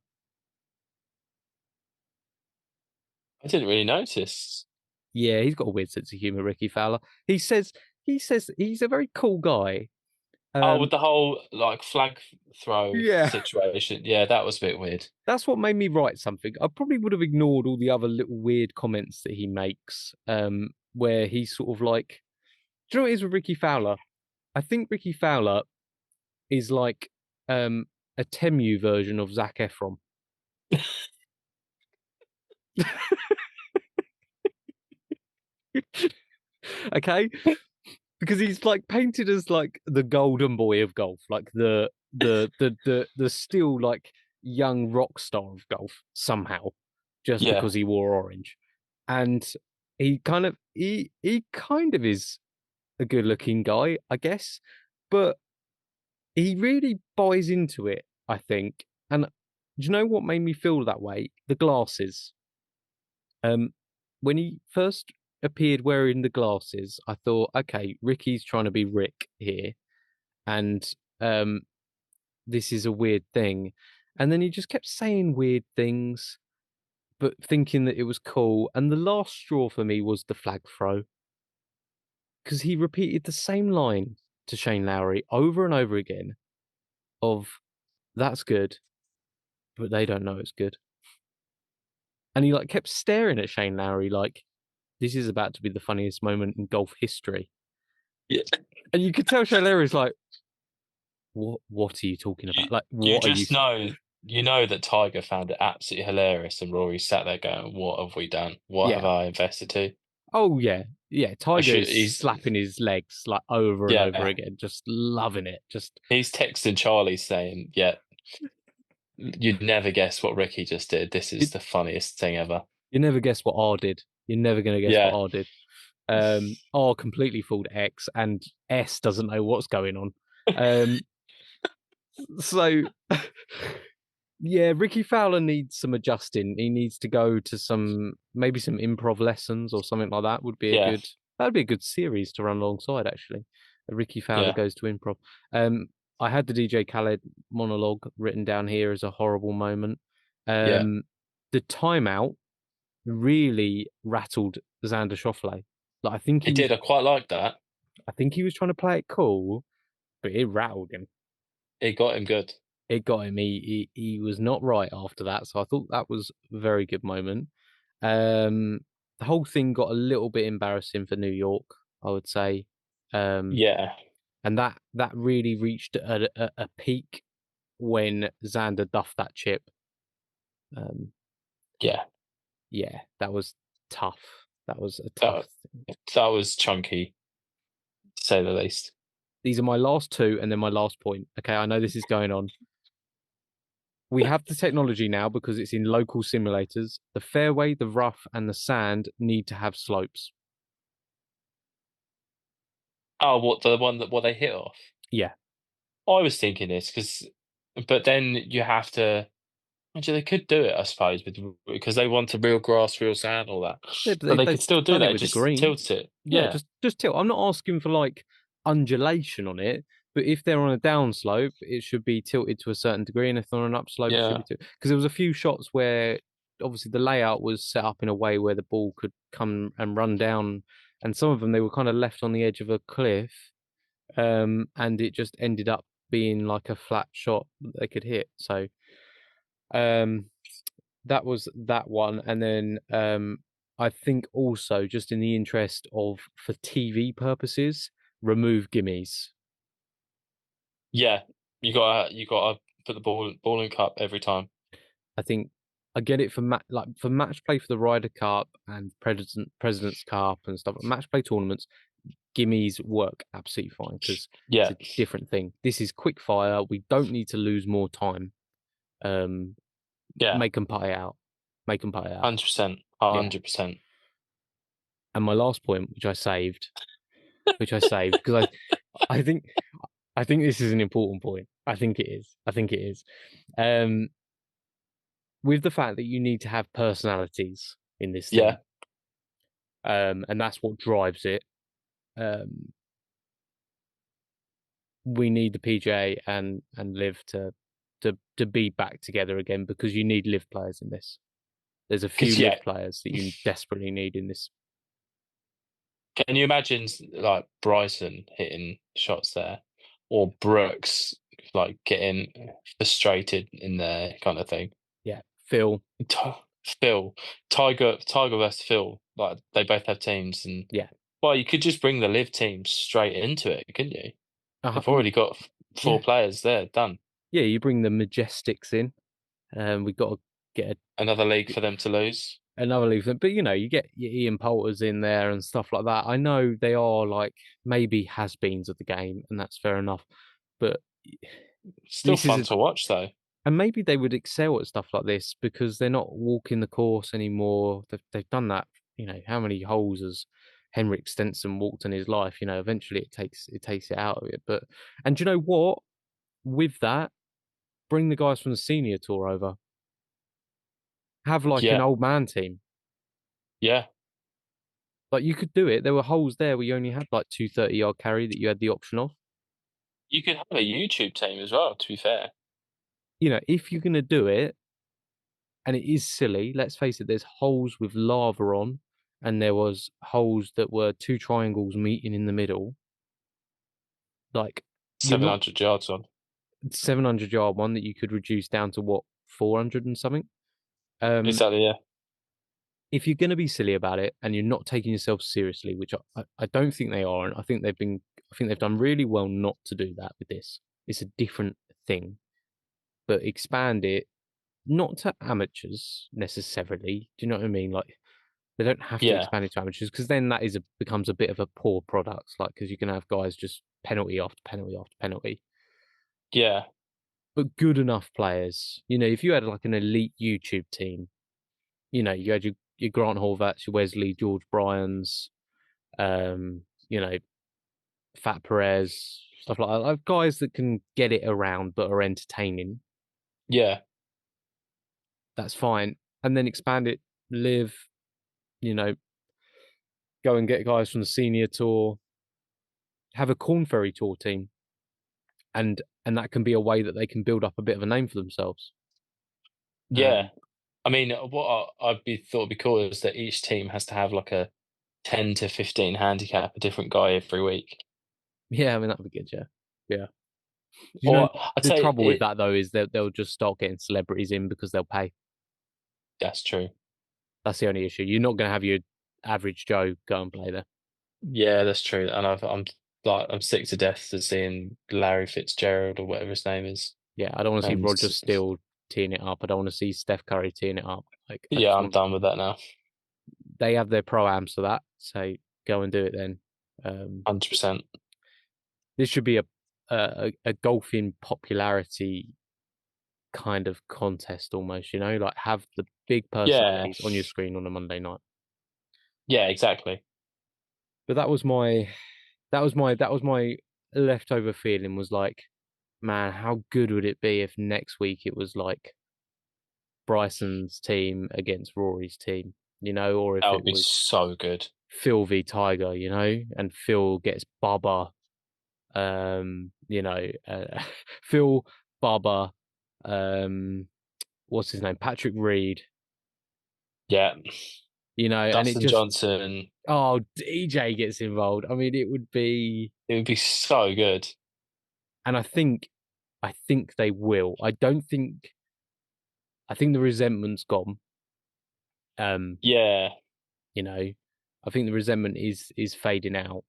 I didn't really notice. Yeah, he's got a weird sense of humor, Ricky Fowler. He says he's a very cool guy. Oh, with Um, the whole like flag throw yeah, situation. Yeah, that was a bit weird. that's what made me write something. I probably would have ignored all the other little weird comments that he makes, where he's sort of like, do you know what it is with Ricky Fowler? I think Ricky Fowler is like a Temu version of Zac Efron. Okay, because he's like painted as like the golden boy of golf, like the still like young rock star of golf somehow, just Yeah, because he wore orange, and he kind of is a good looking guy, I guess, but he really buys into it, I think. And do you know what made me feel that way? The glasses. Um, when he first appeared wearing the glasses, I thought, okay, Ricky's trying to be Rick here, and um, this is a weird thing. And then he just kept saying weird things, but thinking that it was cool. And the last straw for me was the flag throw. because he repeated the same line to Shane Lowry over and over again of "That's good, but they don't know it's good," and he like kept staring at Shane Lowry like this is about to be the funniest moment in golf history, Yeah. and you could tell Shane Lowry was like, "What are you talking You, about? Like, you what are you?" just know, you know that Tiger found it absolutely hilarious, and Rory sat there going, "What have we done? What have Yeah. I invested to?" Oh yeah. Yeah. I Tiger should. is He's slapping his legs like over and over yeah. again, just loving it. Just He's texting Charlie saying, "Yeah, you'd never guess what Ricky just did. This you, is the funniest thing ever." you never guess what R did. You're never gonna guess what Yeah, R did. R completely fooled X, and S doesn't know what's going on. Um, so yeah, Ricky Fowler needs some adjusting. He needs to go to maybe some improv lessons or something like that. yeah, That'd be a good series to run alongside actually. Ricky Fowler yeah, goes to improv. Um, I had the DJ Khaled monologue written down here as a horrible moment. yeah. The timeout really rattled Xander Schauffele. Like It did. I quite like that. I think he was trying to play it cool, but it rattled him. It got him good. It got him. He was not right after that, so I thought that was a very good moment. Um, the whole thing got a little bit embarrassing for New York, I would say, um, Yeah, and that really reached a peak when Xander duffed that chip. Um, yeah. yeah, that was tough. That was a That tough thing. that was chunky, to say the least. These are my last two, and then my last point. Okay, I know this is going on. We have the technology now because it's in local simulators. The fairway, the rough, and the sand need to have slopes. Oh, what the one that what they hit off? Yeah, I was thinking this but then you have to. Actually, they could do it, I suppose, because they want a real grass, real sand, all that. But they they've could still do done it that. with the Just green. tilt it. Yeah, Yeah, just tilt. I'm not asking for like undulation on it, but if they're on a down slope, it should be tilted to a certain degree, and if they're on an up slope, it should yeah, be tilted. Because there was a few shots where obviously the layout was set up in a way where the ball could come and run down, and some of them they were kind of left on the edge of a cliff, and it just ended up being like a flat shot that they could hit. So, um, that was that one, and then I think also just in the interest of for TV purposes, remove gimmies. yeah. You gotta put the ball in cup every time. I think I get it for like for match play for the Ryder Cup and President's Cup and stuff. Match play tournaments, gimmies work absolutely fine because it's Yeah, a different thing. This is quick fire. We don't need to lose more time. Um, yeah. make them put it out. Make them put it out. 100%. Yeah. 100%. And my last point, which I saved because I think I think this is an important point. I think it is. I think it is. Um, with the fact that you need to have personalities in this Yeah, thing, and that's what drives it. Um, we need the PGA and Live to be back together again because you need Live players in this. There's a few because yeah. Live players that you desperately need in this. Can you imagine like Bryson hitting shots there, or Brooks like getting frustrated in there, kind of thing? Yeah, Phil. T- Phil, Tiger versus Phil. Like they both have teams, and Yeah, well, you could just bring the live team straight into it, couldn't you? uh, They've already got four yeah, players there, done. yeah. You bring the Majestics in. We've got to get Another league for them to lose. another league. But you know, you get your Ian Poulters in there and stuff like that. I know they are like maybe has-beens of the game, and that's fair enough. But Still this is fun to watch though. and maybe they would excel at stuff like this because they're not walking the course anymore. They've done that. You know, how many holes has Henrik Stenson walked in his life? You know, eventually it takes it out of it. But and do you know what? With that, bring the guys from the senior tour over. Have like an Yeah, old man team. yeah. Like you could do it. There were holes there where you only had like two 30-yard carry that you had the option of. You could have a YouTube team as well. To be fair, You know, if you're gonna do it, and it is silly, let's face it, there's holes with lava on, and there was holes that were two triangles meeting in the middle. Like you're not 700 yards on. 700-yard one that you could reduce down to what 400 and something. Um, Exactly, yeah. if you're going to be silly about it and you're not taking yourself seriously, which I don't think they are, and I think they've done really well not to do that with this. It's a different thing, but expand it not to amateurs necessarily. Do you know what I mean? Like they don't have to Yeah, expand it to amateurs because then that becomes a bit of a poor product. Like because you can have guys just penalty after penalty after penalty, yeah, but good enough players. You know, if you had like an elite YouTube team, you know, you had your Grant Horvats, your Wesley, George Bryans, you know, Fat Perez, stuff like that. Like guys that can get it around but are entertaining. yeah, That's fine. And then expand it, live, you know, go and get guys from the senior tour, have a Corn Ferry Tour team, and that can be a way that they can build up a bit of a name for themselves. yeah. Um, I mean, what thought would be cool is that each team has to have like a 10 to 15 handicap, a different guy every week. yeah, I mean that'd be good. Yeah, yeah. You know, Or I'd the say trouble with it. that though is they'll just start getting celebrities in because they'll pay. That's true. That's the only issue. You're not going to have your average Joe go and play there. Yeah, that's true. And I'm sick to death to seeing Larry Fitzgerald or whatever his name is. Yeah, I don't want to see And Roger Steele teeing it up. I don't want to see Steph Curry teeing it up. Like, I yeah, just I'm want done with that now. they have their pro-ams for that, so go and do it then. 100%. This should be a golfing popularity kind of contest almost, you know, like have the big Yeah, personalities on your screen on a Monday night. yeah, exactly. But that was my leftover feeling was like, man, how good would it be if next week it was like Bryson's team against Rory's team, you know, or That if would it be was so good. Phil v Tiger, you know, and Phil gets Bubba, you know, Phil, Bubba, um, what's his name, Patrick Reed, Yeah, you know, and it Dustin just Johnson. DJ gets involved. I mean, it would be, It would be so good. and I think they will. I think the resentment's gone. Um, Yeah, you know, I think the resentment is fading out.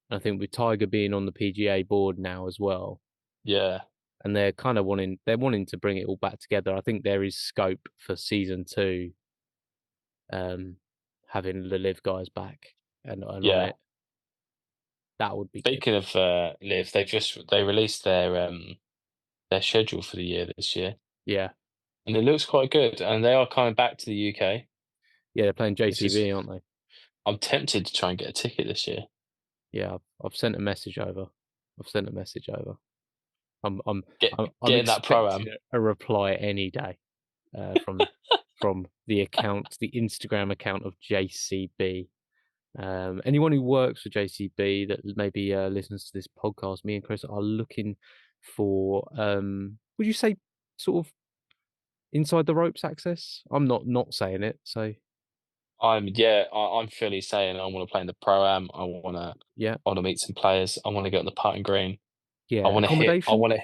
I think with Tiger being on the PGA board now as well, yeah, and they're wanting to bring it all back together. I think there is scope for season two, having the live guys back and on yeah. it. That would be good. Speaking of Live, they released their schedule for the year this year, Yeah, and it looks quite good. And they are coming back to the UK, yeah, they're playing which is JCB, aren't they? I'm tempted to try and get a ticket this year. Yeah, I've sent a message over. I've sent a message over. I'm I'm Get I'm get in that expecting pro-am. a reply any day from the account, the Instagram account of JCB. Anyone who works for JCB that maybe listens to this podcast, me and Kris are looking for would you say sort of inside the ropes access? I'm not saying it, so I'm fully saying I want to play in the pro-am. yeah, I wanna meet some players. I want to get on the putting green. I yeah. want to hit. I Accommodation, want to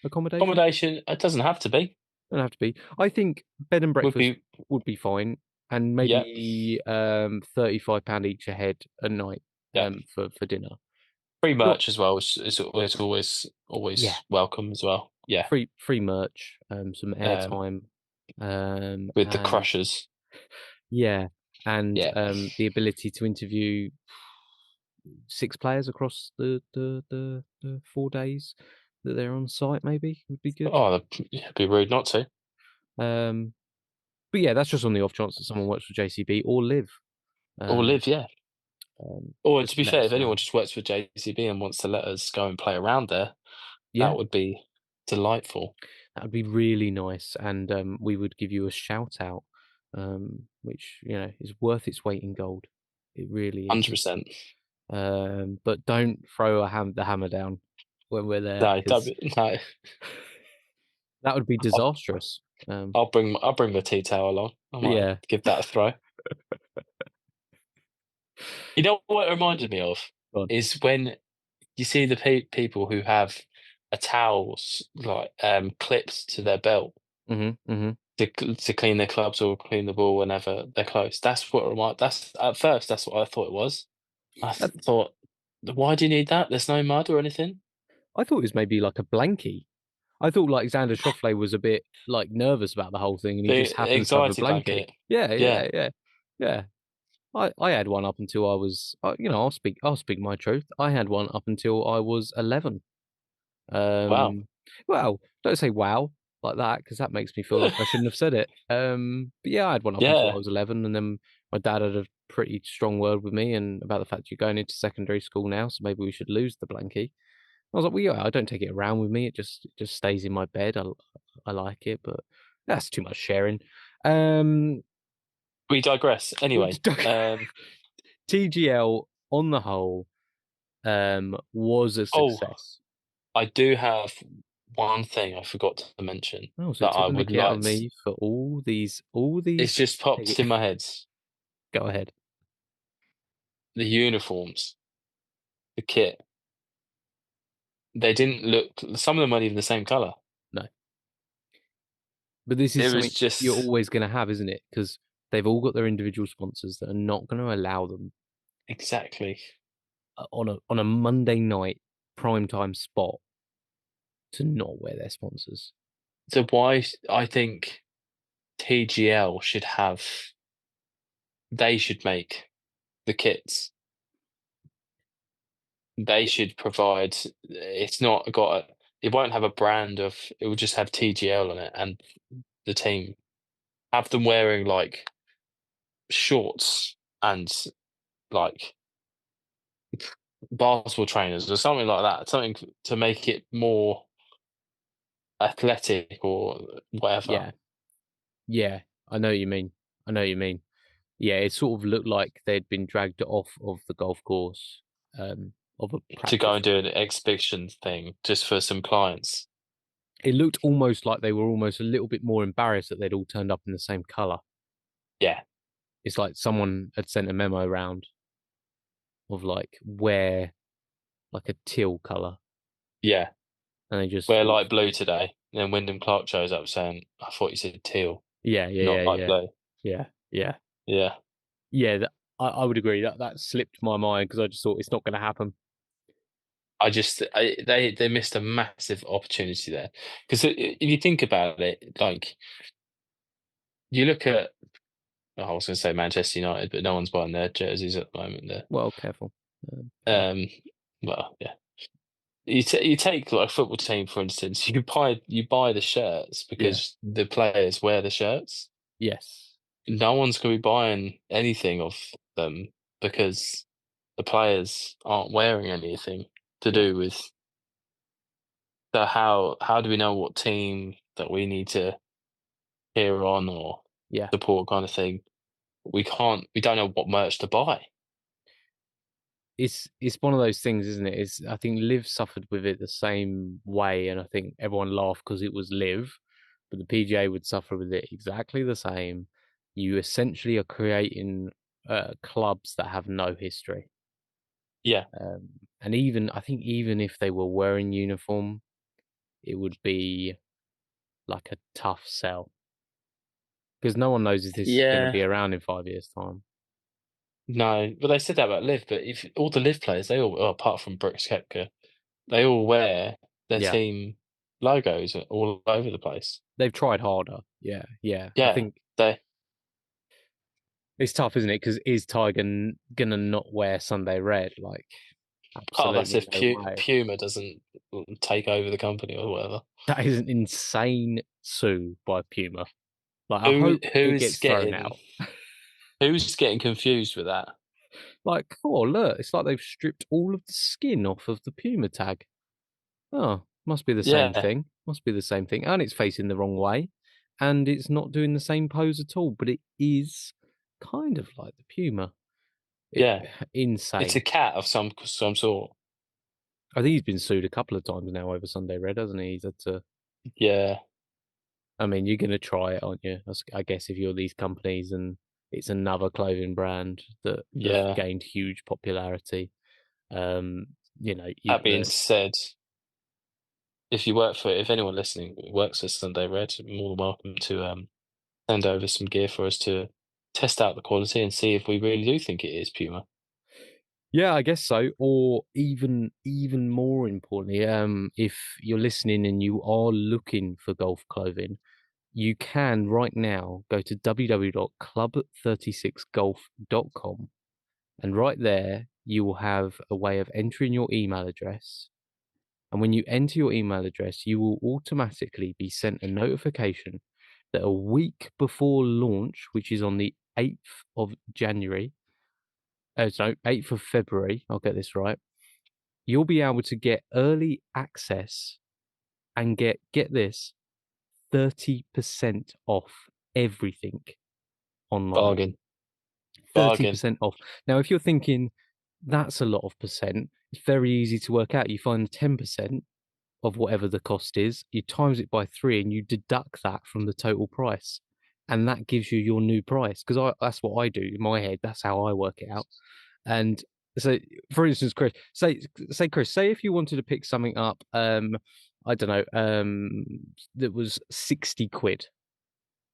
accommodation accommodation. It doesn't have to be. don't have to be. I think bed and Would breakfast be. would be fine, and Yeah, maybe £35 each a head a night yeah. for dinner. Free Not merch as well is yeah, always welcome as well. Yeah. free merch, some Um, airtime, with the and crushers. yeah, and Yeah. the ability to interview six players across the 4 days that they're on site, maybe would be good. Oh, it'd be rude not to. Um, but yeah, that's just on the off chance that someone works for JCB or Live. Or Um, live, yeah. Or to just be let fair, us if anyone know. just works for JCB and wants to let us go and play around there, Yeah, that would be delightful. that would be really nice, and we would give you a shout out, which you know is worth its weight in gold. It really is. 100%. But don't throw the hammer down when we're there No, because no. that would be I'll, disastrous. I'll bring the tea towel along. I might Yeah, give that a throw. You know what it reminded me of Go on. is when you see the people who have a towels like clipped to their belt Mm-hmm. to clean their clubs or clean the ball whenever they're close. That's what That's at first. That's what I thought it was. Thought, why do you need that? There's no mud or anything. I thought it was maybe like a blankie. I thought like Xander Schauffele was a bit like nervous about the whole thing, and he just The happens to have a anxiety blankie. blanket. Yeah, Yeah. yeah, yeah, yeah. I had one up until I was, I'll speak my truth. I had one up until I was 11. Wow. Well, don't say wow like that because that makes me feel like I shouldn't have said it. But yeah, I had one up until I Yeah. was 11, and then my dad had a pretty strong word with me and about the fact you're going into secondary school now, so maybe we should lose the blankie. I was like, well, yeah, I don't take it around with me. It just stays in my bed. I like it, but that's too much sharing. Um, We digress. Anyway, TGL on the whole was a oh, success. I do have one thing I forgot to mention Oh, so that took I the would mickey out of like. me for all It's these. just popped in my head. Go ahead. The uniforms, the kit. They didn't look. Some of them weren't even the same color. No, but this is It was something you're just always going to have, isn't it? Because they've all got their individual sponsors that are not going to allow them exactly. on a Monday night prime time spot to not wear their sponsors. So why I think TGL should have. They should make the kits. They should provide. It's not got. It won't have a brand of. It will just have TGL on it, and the team have them wearing like shorts and like basketball trainers or something like that. Something to make it more athletic or whatever. Yeah, yeah, I know what you mean. I know what you mean. Yeah, it sort of looked like they'd been dragged off of the golf course, of a To go practice and do round. an exhibition thing just for some clients. It looked almost like they were almost a little bit more embarrassed that they'd all turned up in the same color. Yeah, It's like someone had sent a memo around of like wear like a teal color, yeah. and they just Wear all, light blue today. And then Wyndham Clark shows up saying, "I thought you said teal, yeah, yeah, not yeah, light yeah, blue." yeah, yeah, Yeah, yeah. I would agree that slipped my mind because I just thought it's not going to happen. they missed a massive opportunity there because if you think about it, like you look at, oh, I was going to say Manchester United, but no one's buying their jerseys at the moment. There, Well, careful. Careful. um, well, yeah. You take like a football team for instance. You buy the shirts Yeah. because the players wear the shirts. Yes. No one's going to be buying anything of them because the players aren't wearing anything to Yeah. do with the how do we know what team that we need to cheer on or Yeah. support kind of thing. We don't know what merch to buy. It's one of those things, isn't it? It's I think Liv suffered with it the same way, and I think everyone laughed because it was Liv, but the PGA would suffer with it exactly the same. You essentially are creating clubs that have no history, Yeah, and even I think even if they were wearing uniform, it would be like a tough sell because no one knows if this is going to yeah, be around in 5 years' time. no, but they said that about Liv. But if all the Liv players, they all, well, apart from Brooks Koepka, they all wear their Yeah, team logos all over the place. they've tried harder. Yeah, yeah. I Yeah, think they. it's tough, isn't it? Because is Tiger gonna not wear Sunday red? Like, Oh, that's absolutely if no way. Puma doesn't take over the company or whatever. That is an insane sue by Puma. Like, I Who hope who it is gets thrown getting out. who's getting confused with that? Like, oh look, it's like they've stripped all of the skin off of the Puma tag. Oh, must be the same Yeah, thing. Must be the same thing. And it's facing the wrong way, and it's not doing the same pose at all. But it is kind of like the Puma. It yeah. It's a insane. cat of some sort. I think he's been sued a couple of times now over Sunday Red, hasn't he? He's had to. Yeah, I mean, you're gonna try it, aren't you? I guess if you're these companies, and it's another clothing brand that have gained huge popularity. That being said, if anyone listening works for Sunday Red, you're more than welcome to send over some gear for us to test out the quality and see if we really do think it is Puma. Yeah, I guess so. Or even more importantly, if you're listening and you are looking for golf clothing, you can right now go to www.club36golf.com, and right there you will have a way of entering your email address. And when you enter your email address, you will automatically be sent a notification that a week before launch, which is on the 8th of January, 8th of February, I'll get this right, you'll be able to get early access and get this, 30% off everything online. Bargain. 30% off. Now, if you're thinking that's a lot of percent, it's very easy to work out. You find 10% of whatever the cost is, you times it by 3, and you deduct that from the total price. And that gives you your new price. Because that's what I do in my head. That's how I work it out. And so, for instance, Chris, Chris, say if you wanted to pick something up, I don't know, that was 60 quid.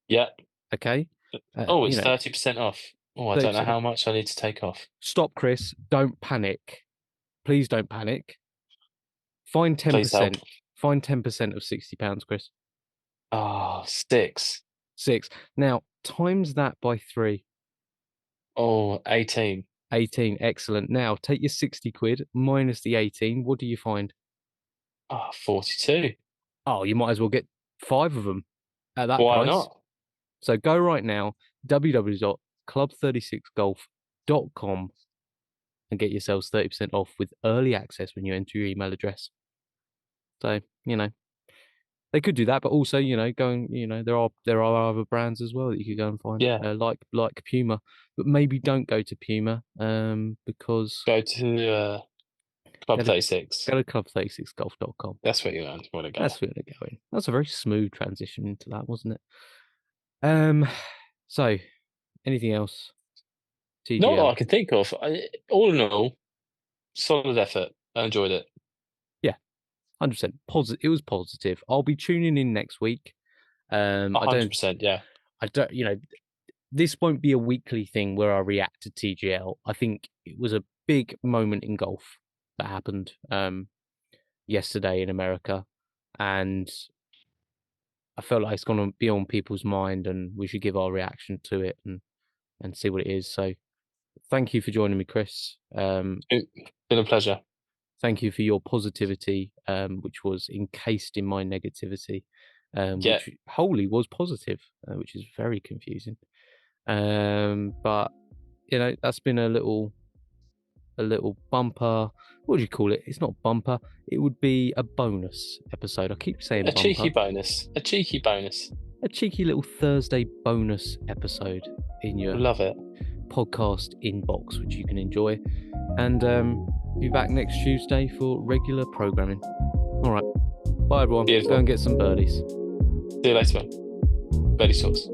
Yeah. Okay. It's 30% off. Oh, I don't know how much I need to take off. Stop, Chris. Don't panic. Please don't panic. Find 10%. Find 10% of £60, Chris. Ah, 6. Now, times that by 3. Oh, 18. 18, excellent. Now, take your 60 quid minus the 18. What do you find? 42. Oh, you might as well get 5 of them at that Why price. not? So go right now, www.club36golf.com, and get yourselves 30% off with early access when you enter your email address. So, they could do that, but also, there are other brands as well that you could go and find, like Puma, but maybe don't go to Puma, because go to Club 36. Go to club36golf.com. That's where you want to go. That's where they're going. That's a very smooth transition into that, wasn't it? So anything else? TGL? Not that I can think of. All in all, solid effort. I enjoyed it. 100% positive. It was positive. I'll be tuning in next week. 100%. Yeah. I don't. This won't be a weekly thing where I react to TGL. I think it was a big moment in golf that happened yesterday in America, and I felt like it's going to be on people's mind, and we should give our reaction to it and see what it is. So, thank you for joining me, Chris. It's been a pleasure. Thank you for your positivity, which was encased in my negativity, which wholly was positive, which is very confusing. But that's been a little bumper. What do you call it? It's not bumper. It would be a bonus episode. I keep saying bumper. Cheeky bonus. A cheeky little Thursday bonus episode in your podcast inbox, which you can enjoy, and be back next Tuesday for regular programming. All right, bye everyone. Beautiful. Go and get some birdies. See you later, man. Birdie socks.